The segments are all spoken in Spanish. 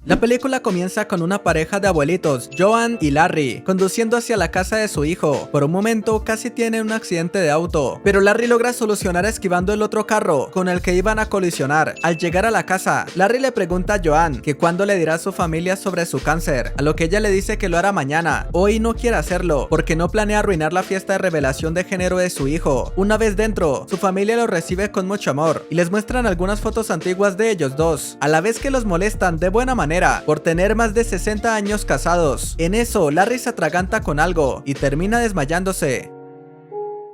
La película comienza con una pareja de abuelitos, Joan y Larry, conduciendo hacia la casa de su hijo. Por un momento casi tienen un accidente de auto, pero Larry logra solucionar esquivando el otro carro con el que iban a colisionar. Al llegar a la casa, Larry le pregunta a Joan que cuándo le dirá a su familia sobre su cáncer, a lo que ella le dice que lo hará mañana. Hoy no quiere hacerlo porque no planea arruinar la fiesta de revelación de género de su hijo. Una vez dentro, su familia lo recibe con mucho amor y les muestran algunas fotos antiguas de ellos dos, a la vez que los molestan de buena manera por tener más de 60 años casados. En eso, Larry se atraganta con algo y termina desmayándose.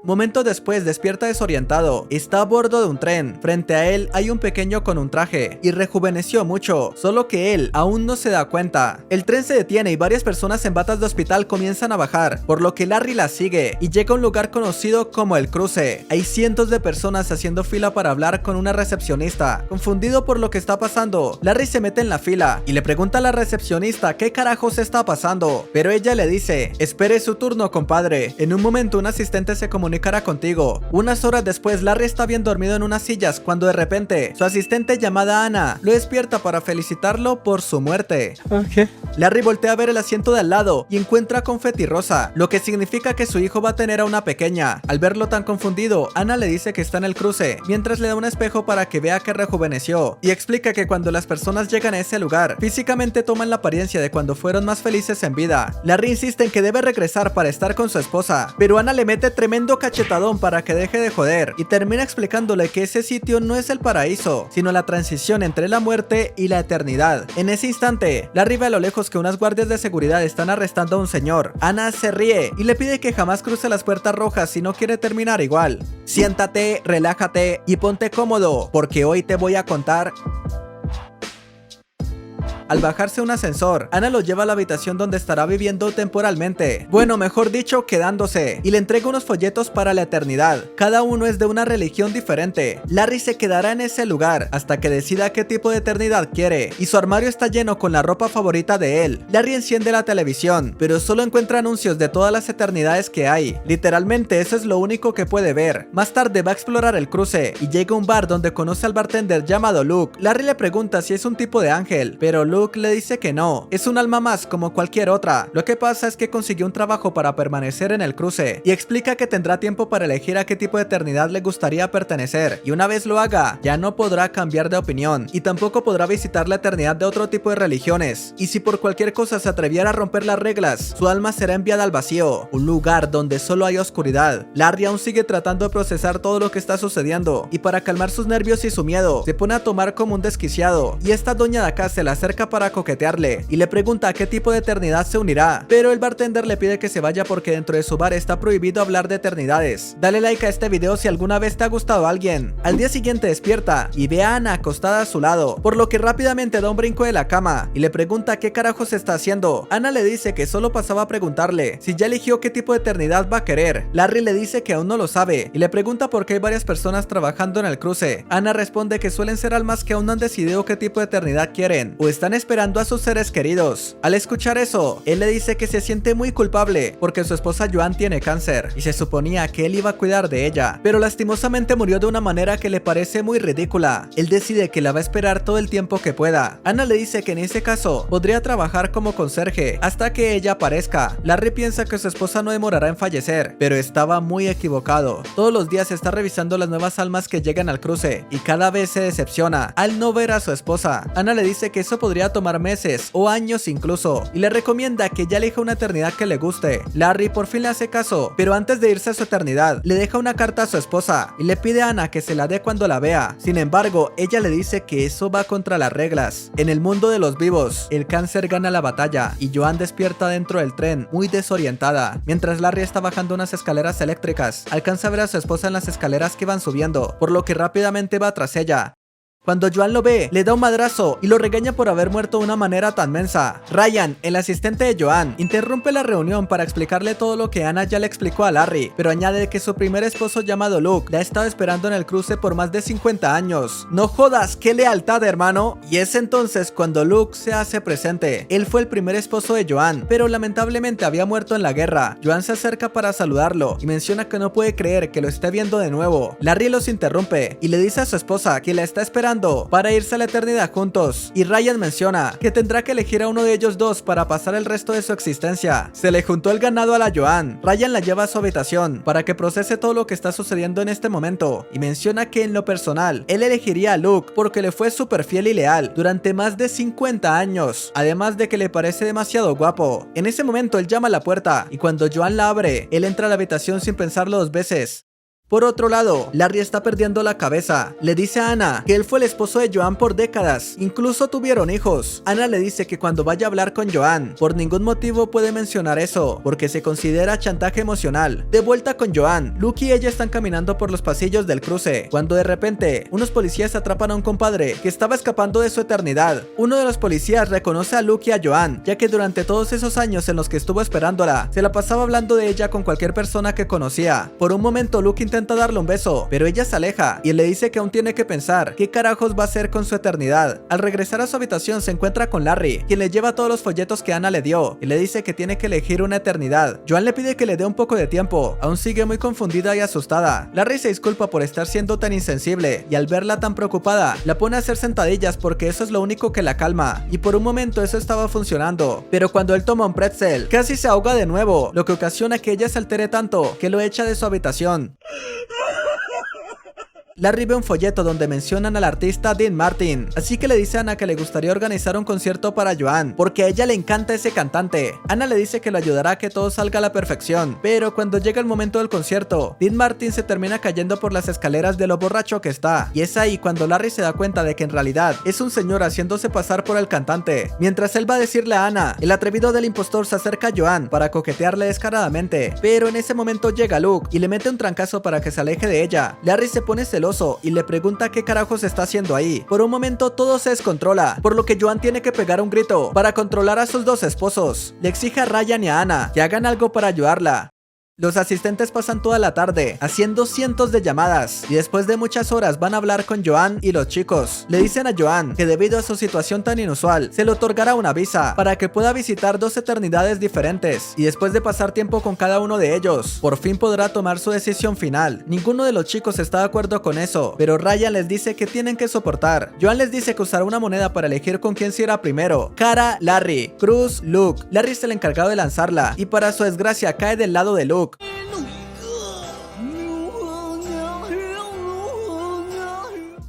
Momento después despierta desorientado, está a bordo de un tren, frente a él hay un pequeño con un traje, y rejuveneció mucho, solo que él aún no se da cuenta. El tren se detiene y varias personas en batas de hospital comienzan a bajar, por lo que Larry las sigue, y llega a un lugar conocido como El Cruce. Hay cientos de personas haciendo fila para hablar con una recepcionista. Confundido por lo que está pasando, Larry se mete en la fila, y le pregunta a la recepcionista qué carajos está pasando, pero ella le dice, espere su turno compadre, en un momento un asistente se comunica contigo. Unas horas después, Larry está bien dormido en unas sillas cuando de repente su asistente llamada Ana lo despierta para felicitarlo por su muerte. Okay. Larry voltea a ver el asiento de al lado y encuentra confeti rosa, lo que significa que su hijo va a tener a una pequeña. Al verlo tan confundido, Ana le dice que está en el cruce, mientras le da un espejo para que vea que rejuveneció, y explica que cuando las personas llegan a ese lugar, físicamente toman la apariencia de cuando fueron más felices en vida. Larry insiste en que debe regresar para estar con su esposa, pero Ana le mete tremendo cachetadón para que deje de joder y termina explicándole que ese sitio no es el paraíso, sino la transición entre la muerte y la eternidad. En ese instante, Larry ve a lo lejos que unas guardias de seguridad están arrestando a un señor. Ana se ríe y le pide que jamás cruce las puertas rojas si no quiere terminar igual. Siéntate, relájate y ponte cómodo, porque hoy te voy a contar. Al bajarse un ascensor, Ana lo lleva a la habitación donde estará viviendo temporalmente. Bueno, mejor dicho, quedándose. Y le entrega unos folletos para la eternidad. Cada uno es de una religión diferente. Larry se quedará en ese lugar hasta que decida qué tipo de eternidad quiere. Y su armario está lleno con la ropa favorita de él. Larry enciende la televisión, pero solo encuentra anuncios de todas las eternidades que hay. Literalmente eso es lo único que puede ver. Más tarde va a explorar el cruce y llega a un bar donde conoce al bartender llamado Luke. Larry le pregunta si es un tipo de ángel, pero Luke le dice que no, es un alma más como cualquier otra. Lo que pasa es que consiguió un trabajo para permanecer en el cruce y explica que tendrá tiempo para elegir a qué tipo de eternidad le gustaría pertenecer, y una vez lo haga, ya no podrá cambiar de opinión y tampoco podrá visitar la eternidad de otro tipo de religiones. Y si por cualquier cosa se atreviera a romper las reglas, su alma será enviada al vacío, un lugar donde solo hay oscuridad. Larry aún sigue tratando de procesar todo lo que está sucediendo, y para calmar sus nervios y su miedo, se pone a tomar como un desquiciado, y esta doña de acá se le acerca para coquetearle y le pregunta a qué tipo de eternidad se unirá, pero el bartender le pide que se vaya porque dentro de su bar está prohibido hablar de eternidades. Dale like a este video si alguna vez te ha gustado alguien. Al día siguiente despierta y ve a Ana acostada a su lado, por lo que rápidamente da un brinco de la cama y le pregunta qué carajos está haciendo. Ana le dice que solo pasaba a preguntarle si ya eligió qué tipo de eternidad va a querer. Larry le dice que aún no lo sabe y le pregunta por qué hay varias personas trabajando en el cruce. Ana responde que suelen ser almas que aún no han decidido qué tipo de eternidad quieren o están esperando a sus seres queridos. Al escuchar eso, él le dice que se siente muy culpable porque su esposa Joan tiene cáncer y se suponía que él iba a cuidar de ella, pero lastimosamente murió de una manera que le parece muy ridícula. Él decide que la va a esperar todo el tiempo que pueda. Ana le dice que en ese caso podría trabajar como conserje hasta que ella aparezca. Larry piensa que su esposa no demorará en fallecer, pero estaba muy equivocado. Todos los días está revisando las nuevas almas que llegan al cruce y cada vez se decepciona al no ver a su esposa. Ana le dice que eso podría tomar meses o años incluso, y le recomienda que ya elija una eternidad que le guste. Larry por fin le hace caso, pero antes de irse a su eternidad, le deja una carta a su esposa y le pide a Ana que se la dé cuando la vea. Sin embargo, ella le dice que eso va contra las reglas. En el mundo de los vivos, el cáncer gana la batalla y Joan despierta dentro del tren, muy desorientada. Mientras Larry está bajando unas escaleras eléctricas, alcanza a ver a su esposa en las escaleras que van subiendo, por lo que rápidamente va tras ella. Cuando Joan lo ve, le da un madrazo y lo regaña por haber muerto de una manera tan mensa. Ryan, el asistente de Joan, interrumpe la reunión para explicarle todo lo que Ana ya le explicó a Larry, pero añade que su primer esposo llamado Luke la ha estado esperando en el cruce por más de 50 años. No jodas, qué lealtad, hermano. Y es entonces cuando Luke se hace presente. Él fue el primer esposo de Joan, pero lamentablemente había muerto en la guerra. Joan se acerca para saludarlo y menciona que no puede creer que lo esté viendo de nuevo. Larry los interrumpe y le dice a su esposa que la está esperando esperando para irse a la eternidad juntos, y Ryan menciona que tendrá que elegir a uno de ellos dos para pasar el resto de su existencia. Se le juntó el ganado a la Joanne. Ryan la lleva a su habitación para que procese todo lo que está sucediendo en este momento, y menciona que en lo personal, él elegiría a Luke porque le fue súper fiel y leal durante más de 50 años, además de que le parece demasiado guapo. En ese momento él llama a la puerta, y cuando Joanne la abre, él entra a la habitación sin pensarlo dos veces. Por otro lado, Larry está perdiendo la cabeza. Le dice a Anna que él fue el esposo de Joanne por décadas, incluso tuvieron hijos. Anna le dice que cuando vaya a hablar con Joanne, por ningún motivo puede mencionar eso, porque se considera chantaje emocional. De vuelta con Joanne, Luke y ella están caminando por los pasillos del cruce, cuando de repente, unos policías atrapan a un compadre que estaba escapando de su eternidad. Uno de los policías reconoce a Luke y a Joanne, ya que durante todos esos años en los que estuvo esperándola, se la pasaba hablando de ella con cualquier persona que conocía. Por un momento Luke intenta darle un beso, pero ella se aleja y él le dice que aún tiene que pensar qué carajos va a hacer con su eternidad. Al regresar a su habitación se encuentra con Larry, quien le lleva todos los folletos que Anna le dio y le dice que tiene que elegir una eternidad. Joanne le pide que le dé un poco de tiempo, aún sigue muy confundida y asustada. Larry se disculpa por estar siendo tan insensible y al verla tan preocupada, la pone a hacer sentadillas porque eso es lo único que la calma, y por un momento eso estaba funcionando, pero cuando él toma un pretzel, casi se ahoga de nuevo, lo que ocasiona que ella se altere tanto que lo echa de su habitación. Larry ve un folleto donde mencionan al artista Dean Martin, así que le dice a Anna que le gustaría organizar un concierto para Joanne, porque a ella le encanta ese cantante. Anna le dice que lo ayudará a que todo salga a la perfección, pero cuando llega el momento del concierto, Dean Martin se termina cayendo por las escaleras de lo borracho que está, y es ahí cuando Larry se da cuenta de que en realidad es un señor haciéndose pasar por el cantante. Mientras él va a decirle a Anna, el atrevido del impostor se acerca a Joanne para coquetearle descaradamente, pero en ese momento llega Luke y le mete un trancazo para que se aleje de ella. Larry se pone celoso y le pregunta qué carajos está haciendo ahí. Por un momento todo se descontrola, por lo que Joanne tiene que pegar un grito para controlar a sus dos esposos. Le exige a Ryan y a Anna que hagan algo para ayudarla. Los asistentes pasan toda la tarde haciendo cientos de llamadas y después de muchas horas van a hablar con Joanne y los chicos. Le dicen a Joanne que debido a su situación tan inusual se le otorgará una visa para que pueda visitar dos eternidades diferentes, y después de pasar tiempo con cada uno de ellos, por fin podrá tomar su decisión final. Ninguno de los chicos está de acuerdo con eso, pero Ryan les dice que tienen que soportar. Joanne les dice que usará una moneda para elegir con quién se irá primero: cara, Larry; cruz, Luke. Larry es el encargado de lanzarla y para su desgracia cae del lado de Luke.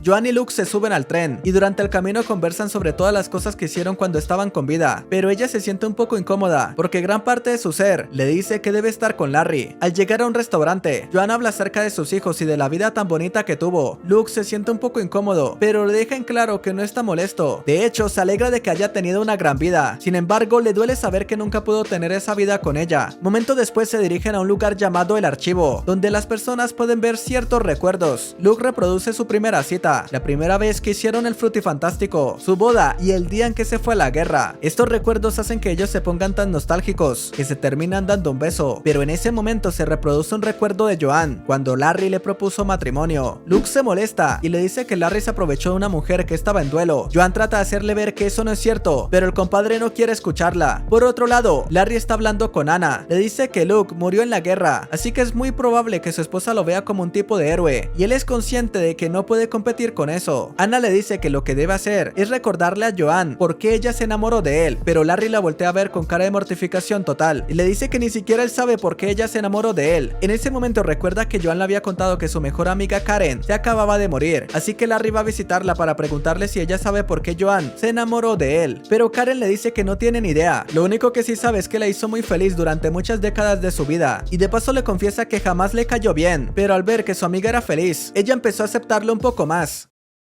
Joanne y Luke se suben al tren y durante el camino conversan sobre todas las cosas que hicieron cuando estaban con vida, pero ella se siente un poco incómoda porque gran parte de su ser le dice que debe estar con Larry. Al llegar a un restaurante, Joanne habla acerca de sus hijos y de la vida tan bonita que tuvo. Luke se siente un poco incómodo, pero le deja en claro que no está molesto. De hecho, se alegra de que haya tenido una gran vida. Sin embargo, le duele saber que nunca pudo tener esa vida con ella. Momento después se dirigen a un lugar llamado El Archivo, donde las personas pueden ver ciertos recuerdos. Luke reproduce su primera cita, la primera vez que hicieron el frutifantástico, su boda y el día en que se fue a la guerra. Estos recuerdos hacen que ellos se pongan tan nostálgicos que se terminan dando un beso, pero en ese momento se reproduce un recuerdo de Joanne cuando Larry le propuso matrimonio. Luke se molesta y le dice que Larry se aprovechó de una mujer que estaba en duelo. Joanne trata de hacerle ver que eso no es cierto, pero el compadre no quiere escucharla. Por otro lado, Larry está hablando con Anna. Le dice que Luke murió en la guerra, así que es muy probable que su esposa lo vea como un tipo de héroe, y él es consciente de que no puede competir con eso. Anna le dice que lo que debe hacer es recordarle a Joanne por qué ella se enamoró de él, pero Larry la voltea a ver con cara de mortificación total y le dice que ni siquiera él sabe por qué ella se enamoró de él. En ese momento recuerda que Joanne le había contado que su mejor amiga Karen se acababa de morir, así que Larry va a visitarla para preguntarle si ella sabe por qué Joanne se enamoró de él, pero Karen le dice que no tiene ni idea. Lo único que sí sabe es que la hizo muy feliz durante muchas décadas de su vida, y de paso le confiesa que jamás le cayó bien, pero al ver que su amiga era feliz, ella empezó a aceptarlo un poco más.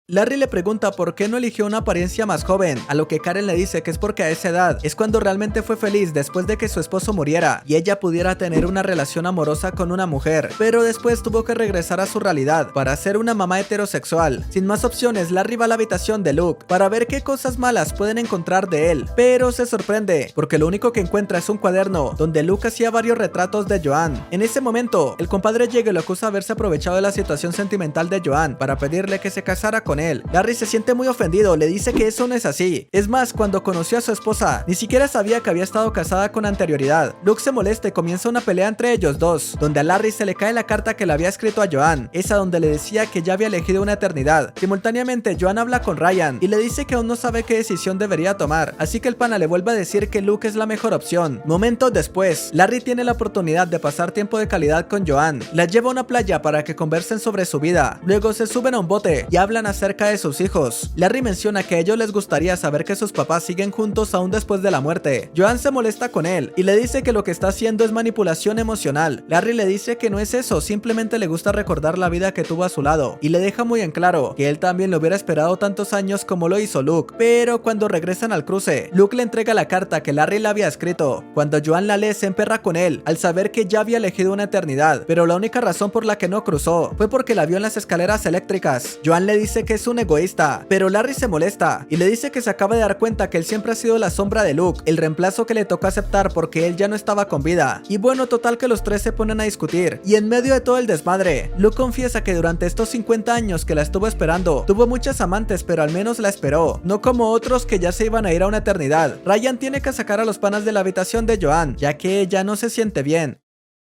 Larry le pregunta por qué no eligió una apariencia más joven, a lo que Karen le dice que es porque a esa edad es cuando realmente fue feliz después de que su esposo muriera y ella pudiera tener una relación amorosa con una mujer, pero después tuvo que regresar a su realidad para ser una mamá heterosexual. Sin más opciones, Larry va a la habitación de Luke para ver qué cosas malas pueden encontrar de él, pero se sorprende porque lo único que encuentra es un cuaderno donde Luke hacía varios retratos de Joanne. En ese momento, el compadre llega y lo acusa de haberse aprovechado de la situación sentimental de Joanne para pedirle que se casara con él. Larry se siente muy ofendido, le dice que eso no es así. Es más, cuando conoció a su esposa, ni siquiera sabía que había estado casada con anterioridad. Luke se molesta y comienza una pelea entre ellos dos, donde a Larry se le cae la carta que le había escrito a Joanne, esa donde le decía que ya había elegido una eternidad. Simultáneamente, Joanne habla con Ryan y le dice que aún no sabe qué decisión debería tomar, así que el pana le vuelve a decir que Luke es la mejor opción. Momentos después, Larry tiene la oportunidad de pasar tiempo de calidad con Joanne. La lleva a una playa para que conversen sobre su vida. Luego se suben a un bote y hablan acerca de sus hijos. Larry menciona que a ellos les gustaría saber que sus papás siguen juntos aún después de la muerte. Joanne se molesta con él y le dice que lo que está haciendo es manipulación emocional. Larry le dice que no es eso, simplemente le gusta recordar la vida que tuvo a su lado y le deja muy en claro que él también lo hubiera esperado tantos años como lo hizo Luke. Pero cuando regresan al cruce, Luke le entrega la carta que Larry le había escrito. Cuando Joanne la lee, se emperra con él al saber que ya había elegido una eternidad, pero la única razón por la que no cruzó fue porque la vio en las escaleras eléctricas. Joanne le dice que es un egoísta, pero Larry se molesta y le dice que se acaba de dar cuenta que él siempre ha sido la sombra de Luke, el reemplazo que le tocó aceptar porque él ya no estaba con vida. Y bueno, total que los tres se ponen a discutir y en medio de todo el desmadre, Luke confiesa que durante estos 50 años que la estuvo esperando, tuvo muchas amantes, pero al menos la esperó, no como otros que ya se iban a ir a una eternidad. Ryan tiene que sacar a los panas de la habitación de Joanne, ya que ella no se siente bien.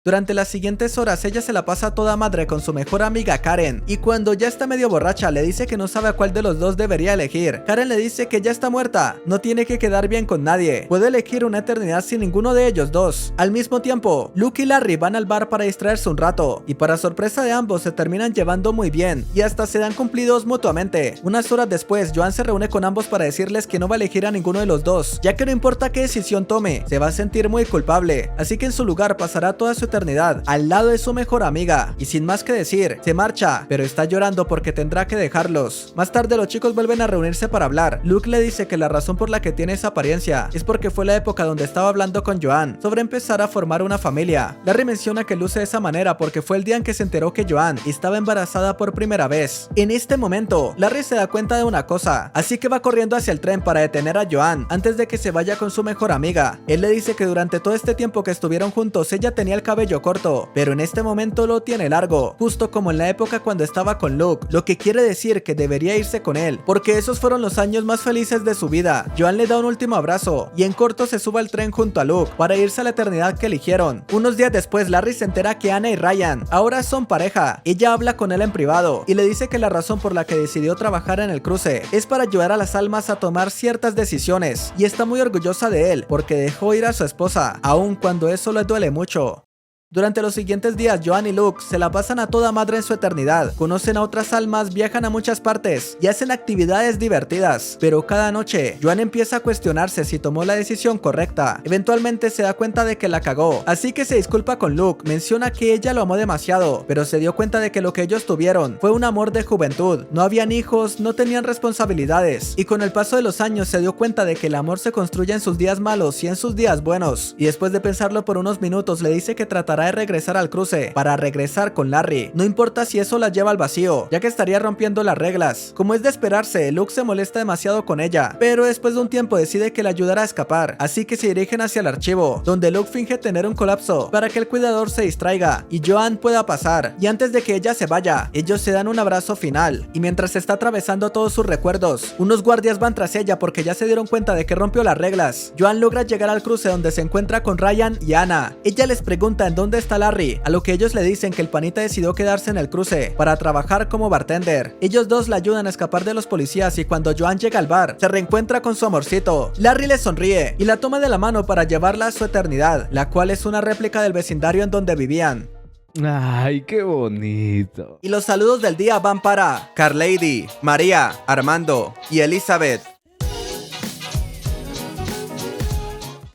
Durante las siguientes horas ella se la pasa a toda madre con su mejor amiga Karen, y cuando ya está medio borracha le dice que no sabe a cuál de los dos debería elegir. Karen le dice que ya está muerta, no tiene que quedar bien con nadie, puede elegir una eternidad sin ninguno de ellos dos. Al mismo tiempo, Luke y Larry van al bar para distraerse un rato, y para sorpresa de ambos se terminan llevando muy bien, y hasta se dan cumplidos mutuamente. Unas horas después, Joanne se reúne con ambos para decirles que no va a elegir a ninguno de los dos, ya que no importa qué decisión tome, se va a sentir muy culpable, así que en su lugar pasará toda su eternidad al lado de su mejor amiga, y sin más que decir, se marcha, pero está llorando porque tendrá que dejarlos. Más tarde los chicos vuelven a reunirse para hablar. Luke le dice que la razón por la que tiene esa apariencia es porque fue la época donde estaba hablando con Joanne sobre empezar a formar una familia. Larry menciona que luce de esa manera porque fue el día en que se enteró que Joanne estaba embarazada por primera vez. En este momento, Larry se da cuenta de una cosa, así que va corriendo hacia el tren para detener a Joanne antes de que se vaya con su mejor amiga. Él le dice que durante todo este tiempo que estuvieron juntos ella tenía el cabello corto, pero en este momento lo tiene largo, justo como en la época cuando estaba con Luke, lo que quiere decir que debería irse con él, porque esos fueron los años más felices de su vida. Joanne le da un último abrazo y en corto se sube al tren junto a Luke para irse a la eternidad que eligieron. Unos días después, Larry se entera que Anna y Ryan ahora son pareja. Ella habla con él en privado y le dice que la razón por la que decidió trabajar en el cruce es para ayudar a las almas a tomar ciertas decisiones, y está muy orgullosa de él porque dejó ir a su esposa, aun cuando eso le duele mucho. Durante los siguientes días, Joanne y Luke se la pasan a toda madre en su eternidad, conocen a otras almas, viajan a muchas partes y hacen actividades divertidas, pero cada noche, Joanne empieza a cuestionarse si tomó la decisión correcta. Eventualmente se da cuenta de que la cagó, así que se disculpa con Luke, menciona que ella lo amó demasiado, pero se dio cuenta de que lo que ellos tuvieron fue un amor de juventud, no habían hijos, no tenían responsabilidades, y con el paso de los años se dio cuenta de que el amor se construye en sus días malos y en sus días buenos, y después de pensarlo por unos minutos le dice que tratará de regresar al cruce para regresar con Larry, no importa si eso la lleva al vacío, ya que estaría rompiendo las reglas. Como es de esperarse, Luke se molesta demasiado con ella, pero después de un tiempo decide que le ayudará a escapar, así que se dirigen hacia el archivo, donde Luke finge tener un colapso para que el cuidador se distraiga y Joanne pueda pasar, y antes de que ella se vaya, ellos se dan un abrazo final, y mientras está atravesando todos sus recuerdos, unos guardias van tras ella porque ya se dieron cuenta de que rompió las reglas. Joanne logra llegar al cruce donde se encuentra con Ryan y Anna. Ella les pregunta en dónde está Larry, a lo que ellos le dicen que el panita decidió quedarse en el cruce para trabajar como bartender. Ellos dos la ayudan a escapar de los policías y cuando Joanne llega al bar, se reencuentra con su amorcito. Larry le sonríe y la toma de la mano para llevarla a su eternidad, la cual es una réplica del vecindario en donde vivían. Ay, qué bonito. Y los saludos del día van para Carlady, María, Armando y Elizabeth.